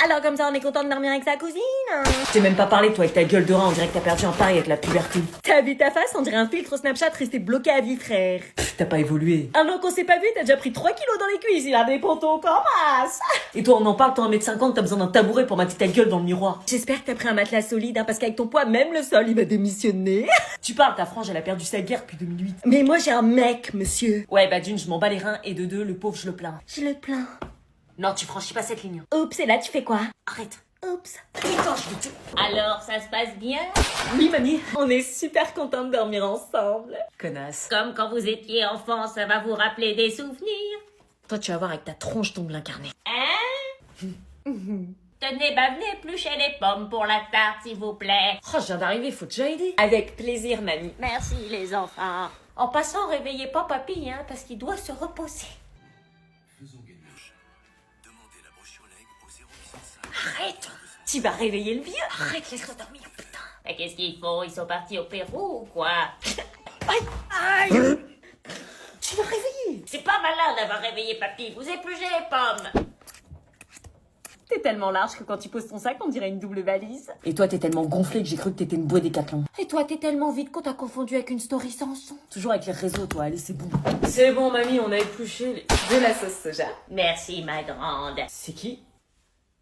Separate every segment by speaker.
Speaker 1: Alors comme ça, on est content de dormir avec sa cousine.
Speaker 2: T'es même pas parlé, toi, avec ta gueule de rat, on dirait que t'as perdu un pari avec la puberté.
Speaker 1: T'as vu ta face, on dirait un filtre Snapchat resté bloqué à vie, frère.
Speaker 2: T'as pas évolué.
Speaker 1: Un an qu'on s'est pas vu, t'as déjà pris 3 kilos dans les cuisses, il a des pontons comme masse.
Speaker 2: Et toi, on en parle, toi, 1m50, t'as besoin d'un tabouret pour mater ta gueule dans le miroir.
Speaker 1: J'espère que t'as pris un matelas solide, hein, parce qu'avec ton poids, même le sol, il va démissionner.
Speaker 2: Tu parles, ta frange, elle a perdu sa guerre depuis 2008.
Speaker 1: Mais moi, j'ai un mec, monsieur.
Speaker 2: Ouais, bah d'une, je m'en bats les reins, et de deux, le pauvre, je le plains.
Speaker 1: Je le plains.
Speaker 2: Non, tu franchis pas cette ligne.
Speaker 1: Oups, et là, tu fais quoi?
Speaker 2: Arrête.
Speaker 1: Oups.
Speaker 2: Putain, je vais te...
Speaker 3: Alors, ça se passe bien?
Speaker 1: Oui, mamie, on est super contents de dormir ensemble.
Speaker 2: Connasse.
Speaker 3: Comme quand vous étiez enfant, ça va vous rappeler des souvenirs?
Speaker 2: Toi, tu vas voir avec ta tronche ton incarné.
Speaker 3: Hein? Tenez, bah venez éplucher les pommes pour la tarte, s'il vous plaît.
Speaker 2: Oh, je viens d'arriver, faut déjà aider.
Speaker 1: Avec plaisir, mamie.
Speaker 3: Merci, les enfants. En passant, réveillez pas papy, hein, parce qu'il doit se reposer.
Speaker 4: Faisons gagner au chat. Demandez la brochure leg au 0805.
Speaker 1: Arrête. Tu vas réveiller le vieux.
Speaker 2: Arrête, laisse-le dormir, putain.
Speaker 3: Mais qu'est-ce qu'ils font? Ils sont partis au Pérou ou quoi?
Speaker 1: Aïe. Tu vas réveiller.
Speaker 3: C'est pas malin d'avoir réveillé papy. Vous épluchez les pommes.
Speaker 1: T'es tellement large que quand tu poses ton sac, on dirait une double valise.
Speaker 2: Et toi, t'es tellement gonflé que j'ai cru que t'étais une bouée Décathlon.
Speaker 1: Et toi, t'es tellement vite qu'on t'a confondu avec une story sans son.
Speaker 2: Toujours avec les réseaux, toi, allez, c'est bon. C'est bon, mamie, on a épluché les...
Speaker 1: De la sauce soja.
Speaker 3: Merci, ma grande.
Speaker 2: C'est qui?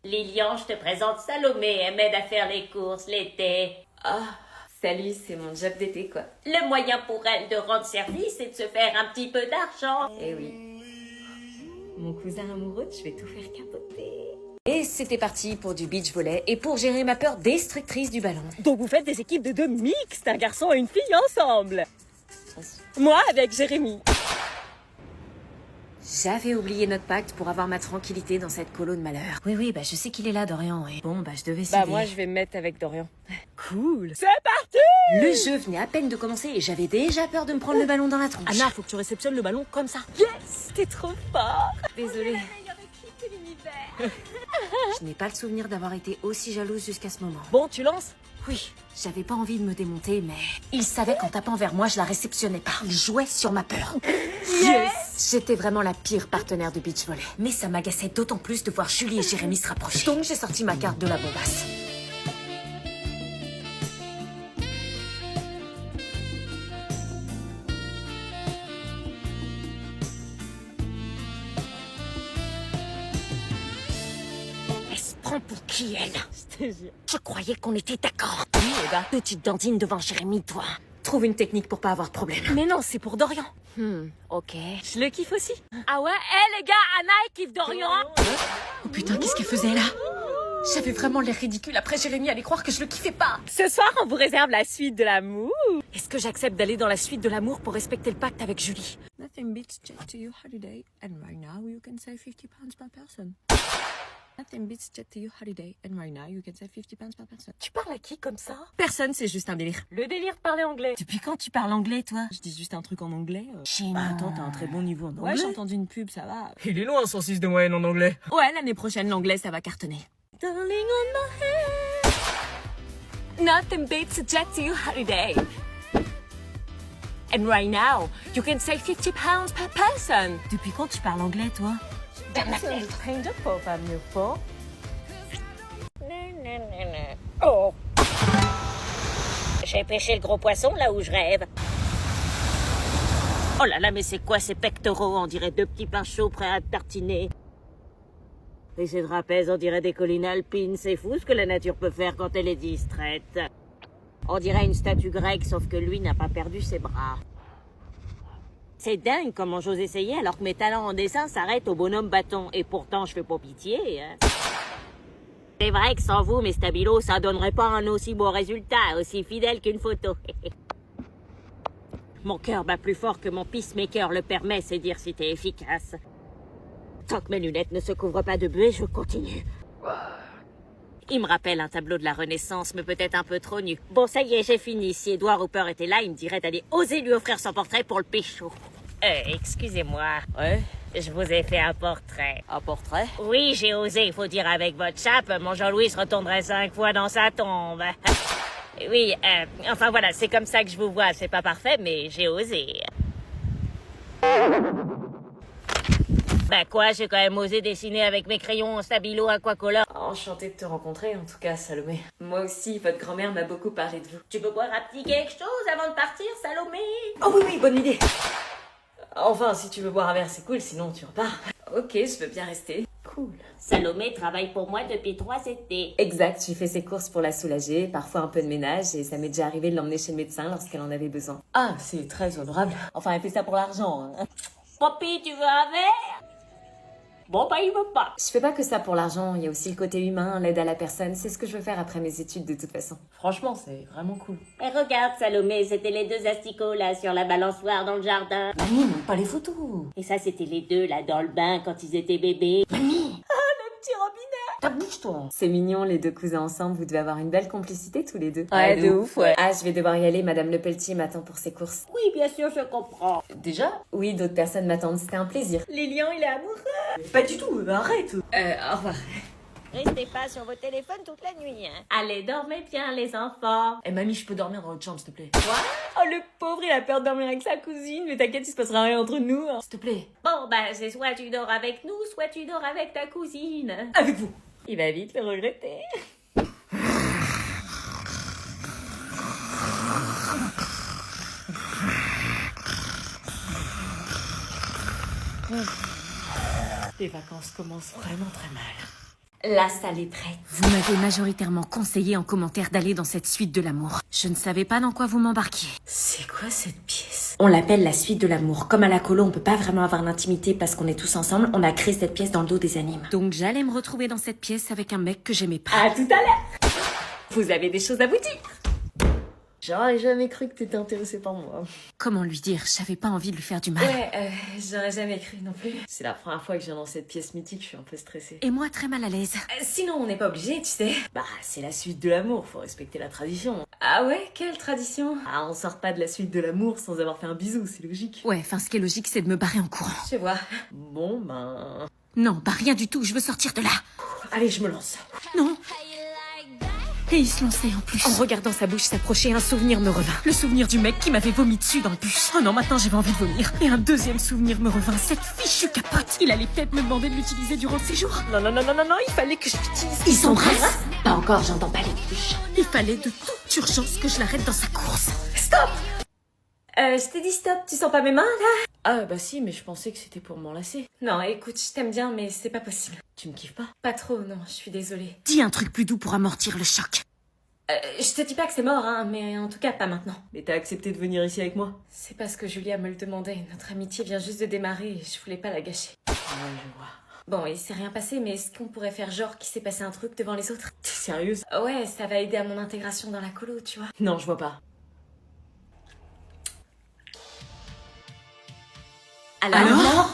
Speaker 3: Lilian, je te présente Salomé. Elle m'aide à faire les courses l'été.
Speaker 1: Ah, salut, c'est mon job d'été, quoi.
Speaker 3: Le moyen pour elle de rendre service, c'est de se faire un petit peu d'argent.
Speaker 1: Eh oui. Mon cousin amoureux, je vais tout faire capoter.
Speaker 2: Et c'était parti pour du beach volley et pour gérer ma peur destructrice du ballon.
Speaker 1: Donc vous faites des équipes de 2 mixtes, un garçon et une fille ensemble. Moi avec Jérémy.
Speaker 2: J'avais oublié notre pacte pour avoir ma tranquillité dans cette colo de malheur. Oui, bah je sais qu'il est là, Dorian, et bon, bah je devais céder.
Speaker 1: Bah moi je vais me mettre avec Dorian. Cool. C'est parti.
Speaker 2: Le jeu venait à peine de commencer et j'avais déjà peur de me prendre le ballon dans la tronche.
Speaker 1: Anna, faut que tu réceptionnes le ballon comme ça. Yes, t'es trop fort.
Speaker 2: Désolée. Je n'ai pas le souvenir d'avoir été aussi jalouse jusqu'à ce moment.
Speaker 1: Bon, tu lances?
Speaker 2: Oui, j'avais pas envie de me démonter, mais il savait qu'en tapant vers moi, je la réceptionnais pas. Il jouait sur ma peur. Yes! J'étais vraiment la pire partenaire de beach volley. Mais ça m'agaçait d'autant plus de voir Julie et Jérémy se rapprocher. Donc j'ai sorti ma carte de la bombasse.
Speaker 3: Elle se prend pour qui, elle?
Speaker 1: Je te jure.
Speaker 3: Je croyais qu'on était d'accord.
Speaker 1: Oui, et bah.
Speaker 3: Petite dandine devant Jérémy, toi.
Speaker 2: Trouve une technique pour pas avoir de problème.
Speaker 1: Mais non, c'est pour Dorian.
Speaker 2: Ok.
Speaker 1: Je le kiffe aussi.
Speaker 3: Ah ouais? Les gars, Anna, elle kiffe Dorian.
Speaker 2: Oh putain, qu'est-ce qu'elle faisait là? J'avais vraiment l'air ridicule. Après, Jérémy allait croire que je le kiffais pas.
Speaker 1: Ce soir, on vous réserve la suite de l'amour.
Speaker 2: Est-ce que j'accepte d'aller dans la suite de l'amour pour respecter le pacte avec Julie?
Speaker 5: Nothing beats jet to your holiday, and right now you can save £50 per person. Nothing beats jet to your holiday, and right now you can save £50 per person.
Speaker 1: Tu parles à qui comme ça?
Speaker 5: Personne, c'est juste un délire.
Speaker 1: Le délire de parler anglais.
Speaker 5: Depuis quand tu parles anglais, toi? Je dis juste un truc en anglais.
Speaker 2: Bah attends, t'as un très bon niveau en anglais.
Speaker 5: Ouais, j'ai entendu une pub, ça va.
Speaker 6: Il est loin, 106 de moyenne en anglais.
Speaker 5: Ouais, l'année prochaine, l'anglais, ça va cartonner.
Speaker 1: Darling on my head.
Speaker 5: Nothing beats a jet to your holiday. And right now, you can save £50 per person. Depuis quand tu parles anglais, toi?
Speaker 3: Oh. J'ai pêché le gros poisson là où je rêve. Oh là là, mais c'est quoi ces pectoraux? On dirait 2 petits pains chauds prêts à tartiner. Et ces trapèzes, on dirait des collines alpines. C'est fou ce que la nature peut faire quand elle est distraite. On dirait une statue grecque, sauf que lui n'a pas perdu ses bras. C'est dingue comment j'ose essayer alors que mes talents en dessin s'arrêtent au bonhomme bâton. Et pourtant, je fais pas pitié. Hein. C'est vrai que sans vous, mes stabilos, ça donnerait pas un aussi beau résultat, aussi fidèle qu'une photo. Mon cœur bat plus fort que mon peacemaker le permet, c'est dire si t'es efficace. Tant que mes lunettes ne se couvrent pas de buée, je continue. Il me rappelle un tableau de la Renaissance, mais peut-être un peu trop nu. Bon, ça y est, j'ai fini. Si Edouard Hooper était là, il me dirait d'aller oser lui offrir son portrait pour le pécho. Excusez-moi.
Speaker 2: Ouais?
Speaker 3: Je vous ai fait un portrait.
Speaker 2: Un portrait?
Speaker 3: Oui, j'ai osé, il faut dire avec votre chape, mon Jean-Louis se retournerait 5 fois dans sa tombe. Oui, enfin voilà, c'est comme ça que je vous vois. C'est pas parfait, mais j'ai osé. Bah quoi, j'ai quand même osé dessiner avec mes crayons en stabilo aquacolor.
Speaker 2: Enchantée de te rencontrer, en tout cas, Salomé. Moi aussi, votre grand-mère m'a beaucoup parlé de vous.
Speaker 3: Tu peux boire un petit quelque chose avant de partir, Salomé?
Speaker 2: Oh oui, oui, bonne idée. Enfin, si tu veux boire un verre, c'est cool, sinon tu repars. Ok, je veux bien rester. Cool.
Speaker 3: Salomé travaille pour moi depuis 3 étés.
Speaker 2: Exact, j'ai fait ses courses pour la soulager, parfois un peu de ménage, et ça m'est déjà arrivé de l'emmener chez le médecin lorsqu'elle en avait besoin. Ah, c'est très honorable. Enfin, elle fait ça pour l'argent. Hein.
Speaker 3: Poppy, tu veux un verre? Bon, bah il veut pas.
Speaker 2: Je fais pas que ça pour l'argent, il y a aussi le côté humain, l'aide à la personne, c'est ce que je veux faire après mes études de toute façon. Franchement, c'est vraiment cool.
Speaker 3: Et regarde, Salomé, c'était les 2 asticots là sur la balançoire dans le jardin.
Speaker 2: Mamie, montre pas les photos.
Speaker 3: Et ça, c'était les 2 là dans le bain quand ils étaient bébés.
Speaker 2: Mamie,
Speaker 3: Petit robinet.
Speaker 2: ta bouche toi. C'est mignon, les deux cousins ensemble, vous devez avoir une belle complicité tous les deux.
Speaker 1: Ouais, de ouf, ouais.
Speaker 2: Ah, je vais devoir y aller, Madame Lepelletier m'attend pour ses courses.
Speaker 3: Oui, bien sûr, je comprends.
Speaker 2: Déjà? Oui, d'autres personnes m'attendent, c'était un plaisir.
Speaker 1: Lilian, il est amoureux.
Speaker 2: Pas du tout, arrête. Au revoir.
Speaker 3: Restez pas sur vos téléphones toute la nuit, hein.
Speaker 1: Allez, dormez bien, les enfants.
Speaker 2: Eh mamie, je peux dormir dans votre chambre, s'il te plaît.
Speaker 1: Oh, le pauvre, il a peur de dormir avec sa cousine. Mais t'inquiète, il se passera rien entre nous. Hein.
Speaker 2: S'il te plaît.
Speaker 3: Bon, bah, c'est soit tu dors avec nous, soit tu dors avec ta cousine.
Speaker 2: Avec vous.
Speaker 1: Il va vite le regretter.
Speaker 2: Les vacances commencent vraiment très mal.
Speaker 1: La salle est prête.
Speaker 2: Vous m'avez majoritairement conseillé en commentaire d'aller dans cette suite de l'amour. Je ne savais pas dans quoi vous m'embarquiez. C'est quoi cette pièce? On l'appelle la suite de l'amour. Comme à la colo, on peut pas vraiment avoir l'intimité parce qu'on est tous ensemble, on a créé cette pièce dans le dos des animes. Donc j'allais me retrouver dans cette pièce avec un mec que j'aimais pas.
Speaker 1: À tout à l'heure. Vous avez des choses à vous dire.
Speaker 2: J'aurais jamais cru que t'étais intéressée par moi. Comment lui dire? J'avais pas envie de lui faire du mal.
Speaker 1: Ouais, j'aurais jamais cru non plus. C'est la première fois que je viens dans cette pièce mythique, je suis un peu stressée.
Speaker 2: Et moi très mal à l'aise.
Speaker 1: Sinon, on n'est pas obligé, tu sais. Bah, c'est la suite de l'amour, faut respecter la tradition. Ah ouais, quelle tradition? Ah, on sort pas de la suite de l'amour sans avoir fait un bisou, c'est logique.
Speaker 2: Ouais, enfin ce qui est logique c'est de me barrer en courant.
Speaker 1: Je vois. Bon, ben...
Speaker 2: Non, bah rien du tout, je veux sortir de là.
Speaker 1: Allez, je me lance.
Speaker 2: Non. Et il se lançait en plus. En regardant sa bouche s'approcher, un souvenir me revint. Le souvenir du mec qui m'avait vomi dessus dans le bus. Oh non, maintenant j'avais envie de vomir. Et un deuxième souvenir me revint, cette fichue capote. Il allait peut-être me demander de l'utiliser durant le séjour.
Speaker 1: Non, non, non, non, non, non, il fallait que je l'utilise.
Speaker 2: Ils s'embrassent. Pas encore, j'entends pas les touches. Il fallait de toute urgence que je l'arrête dans sa course.
Speaker 1: Stop. Je t'ai dit stop, tu sens pas mes mains, là? Ah, bah si, mais je pensais que c'était pour m'enlacer. Non, écoute, je t'aime bien, mais c'est pas possible. Tu me kiffes pas? Pas trop, non, je suis désolée.
Speaker 2: Dis un truc plus doux pour amortir le choc.
Speaker 1: Je te dis pas que c'est mort, hein, mais en tout cas pas maintenant. Mais t'as accepté de venir ici avec moi? C'est parce que Julia me le demandait. Notre amitié vient juste de démarrer et je voulais pas la gâcher. Ouais, je vois. Bon, il s'est rien passé, mais est-ce qu'on pourrait faire genre qu'il s'est passé un truc devant les autres? T'es sérieuse? Ouais, ça va aider à mon intégration dans la colo, tu vois. Non, je vois pas.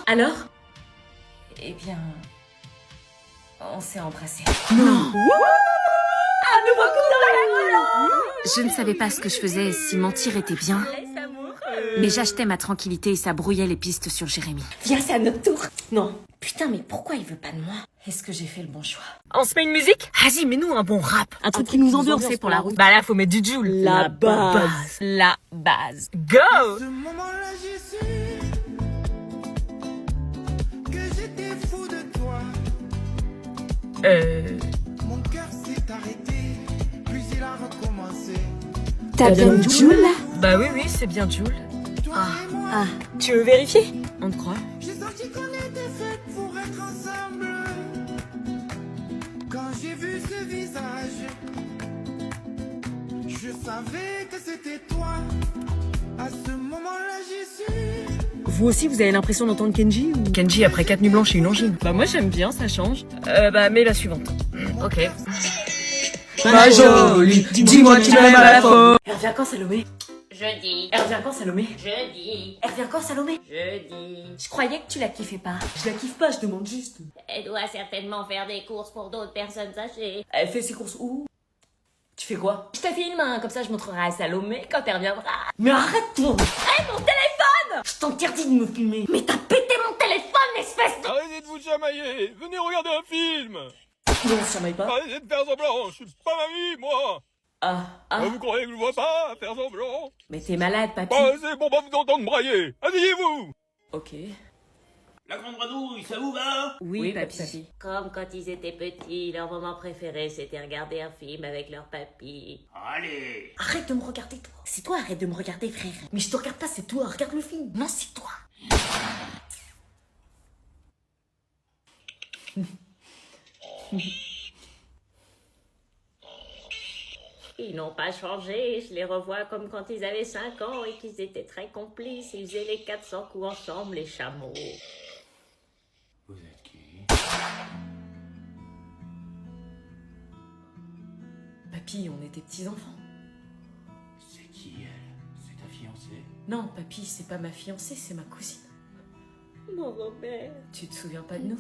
Speaker 1: Alors? Eh bien... On s'est embrassés.
Speaker 2: Non. Je ne savais pas ce que je faisais, si mentir était bien. Mais j'achetais ma tranquillité et ça brouillait les pistes sur Jérémy.
Speaker 1: Viens, c'est à notre tour. Non. Putain, mais pourquoi il veut pas de moi? Est-ce que j'ai fait le bon choix?
Speaker 6: On se met une musique?
Speaker 2: Vas-y, mets-nous un bon rap.
Speaker 6: Un truc qui nous ambiance
Speaker 2: pour la route.
Speaker 6: Bah là, faut mettre du Joule.
Speaker 1: La base.
Speaker 6: La base. Go!
Speaker 4: Ce moment-là, j'ai su que j'étais fou de toi. Mon cœur s'est arrêté, puis il a recommencé.
Speaker 2: T'as bien Joule là?
Speaker 6: Bah oui, c'est bien Joule.
Speaker 4: Toi et moi,
Speaker 1: Tu veux vérifier?
Speaker 6: On te croit?
Speaker 4: j'ai senti qu'on était faits pour être ensemble. Quand j'ai vu ce visage, je savais que c'était toi. À ce moment-là, j'ai su.
Speaker 1: Vous aussi, vous avez l'impression d'entendre Kenji ou...
Speaker 6: Kenji après 4 nuits blanches et une angine.
Speaker 1: Bah moi j'aime bien, ça change.
Speaker 6: Bah mets la suivante. Ok.
Speaker 1: Pas
Speaker 6: jolie, dis-moi que tu m'aimes à la fois.
Speaker 1: Elle revient quand, Salomé?
Speaker 3: Jeudi.
Speaker 1: Elle revient quand, Salomé?
Speaker 3: Jeudi.
Speaker 1: Elle revient quand, Salomé?
Speaker 3: Jeudi.
Speaker 1: Je croyais que tu la kiffais pas. Je la kiffe pas, je demande juste.
Speaker 3: Elle doit certainement faire des courses pour d'autres personnes âgées.
Speaker 1: Elle fait ses courses où? Tu fais quoi? Je te filme, hein, comme ça je montrerai à Salomé quand elle reviendra. Mais arrête-toi!
Speaker 3: Hé, mon téléphone!
Speaker 1: Je t'interdis de me filmer.
Speaker 3: Mais t'as pété mon téléphone, espèce de...
Speaker 7: Arrêtez de vous chamailler. Venez regarder un film.
Speaker 1: Non, on se chamaille pas.
Speaker 7: Arrêtez de faire semblant. Je suis pas mamie, moi. Vous croyez que je vois pas faire semblant?
Speaker 1: Mais t'es malade, papy.
Speaker 7: Bah, c'est pour pas vous entendre brailler. Asseyez-vous.
Speaker 1: Ok.
Speaker 4: La grande grenouille, ça vous va?
Speaker 6: Oui, papy.
Speaker 3: Comme quand ils étaient petits, leur moment préféré c'était regarder un film avec leur papy.
Speaker 4: Allez.
Speaker 1: Arrête de me regarder, toi. C'est toi, arrête de me regarder, frère. Mais je te regarde pas, c'est toi. Regarde le film. Non, c'est toi.
Speaker 3: Ils n'ont pas changé, je les revois comme quand ils avaient 5 ans et qu'ils étaient très complices. Ils faisaient les 400 coups ensemble, les chameaux.
Speaker 4: Vous êtes qui?
Speaker 1: Papy, on était petits-enfants.
Speaker 4: C'est qui elle? C'est ta fiancée?
Speaker 1: Non, papy, c'est pas ma fiancée, c'est ma cousine.
Speaker 3: Mon Robert.
Speaker 1: Tu te souviens pas de nous?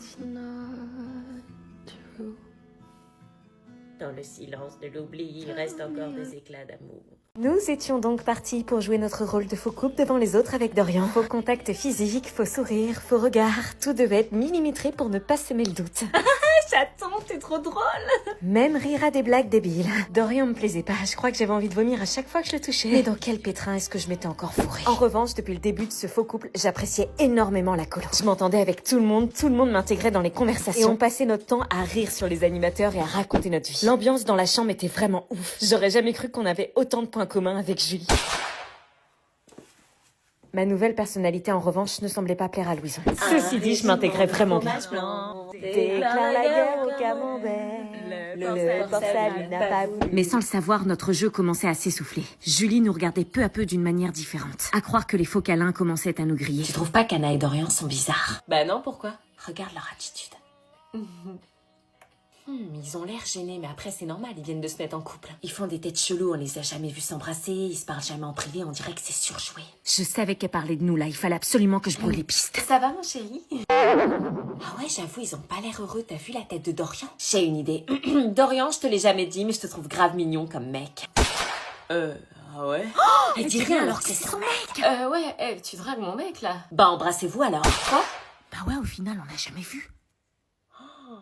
Speaker 3: Dans le silence de l'oubli, il reste encore des éclats d'amour.
Speaker 2: Nous étions donc partis pour jouer notre rôle de faux couple devant les autres avec Dorian. Faux contact physique, faux sourire, faux regard, tout devait être millimétré pour ne pas semer le doute.
Speaker 1: Chaton, t'es trop drôle.
Speaker 2: Même rire à des blagues débiles. Dorian me plaisait pas, je crois que j'avais envie de vomir à chaque fois que je le touchais. Mais dans quel pétrin est-ce que je m'étais encore fourrée? En revanche, depuis le début de ce faux couple, j'appréciais énormément la colo. Je m'entendais avec tout le monde m'intégrait dans les conversations. Et on passait notre temps à rire sur les animateurs et à raconter notre vie. L'ambiance dans la chambre était vraiment ouf. J'aurais jamais cru qu'on avait autant de points communs avec Julie. Ma nouvelle personnalité, en revanche, ne semblait pas plaire à Louison. Ceci dit, je m'intégrais vraiment bien. Déclare la guerre au camembert. Le portable n'a pas voulu. Mais sans le savoir, notre jeu commençait à s'essouffler. Julie nous regardait peu à peu d'une manière différente. À croire que les faux câlins commençaient à nous griller.
Speaker 1: Tu trouves pas qu'Anna et Dorian sont bizarres? Bah non, pourquoi?
Speaker 2: Regarde leur attitude.
Speaker 1: Ils ont l'air gênés, mais après c'est normal, ils viennent de se mettre en couple.
Speaker 2: Ils font des têtes cheloues, on les a jamais vus s'embrasser, ils se parlent jamais en privé, on dirait que c'est surjoué. Je savais qu'elle parlait de nous là, il fallait absolument que je brûle les pistes.
Speaker 1: Ça va, mon chéri?
Speaker 2: Ah ouais, j'avoue, ils ont pas l'air heureux, t'as vu la tête de Dorian? J'ai une idée.
Speaker 1: Dorian, je te l'ai jamais dit, mais je te trouve grave mignon comme mec. Ah ouais?
Speaker 2: Elle dit rien alors que c'est son mec.
Speaker 1: Ouais, tu dragues mon mec, là.
Speaker 2: Bah embrassez-vous alors.
Speaker 1: Quoi?
Speaker 2: Bah ouais, au final, on l'a jamais vu.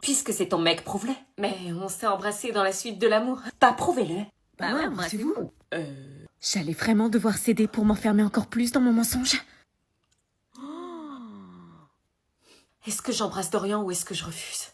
Speaker 1: Puisque c'est ton mec, prouve-le. Mais on s'est embrassés dans la suite de l'amour. Pas prouvé-le.
Speaker 2: Bah ouais, embrassez-vous. J'allais vraiment devoir céder pour m'enfermer encore plus dans mon mensonge.
Speaker 1: Est-ce que j'embrasse Dorian ou est-ce que je refuse?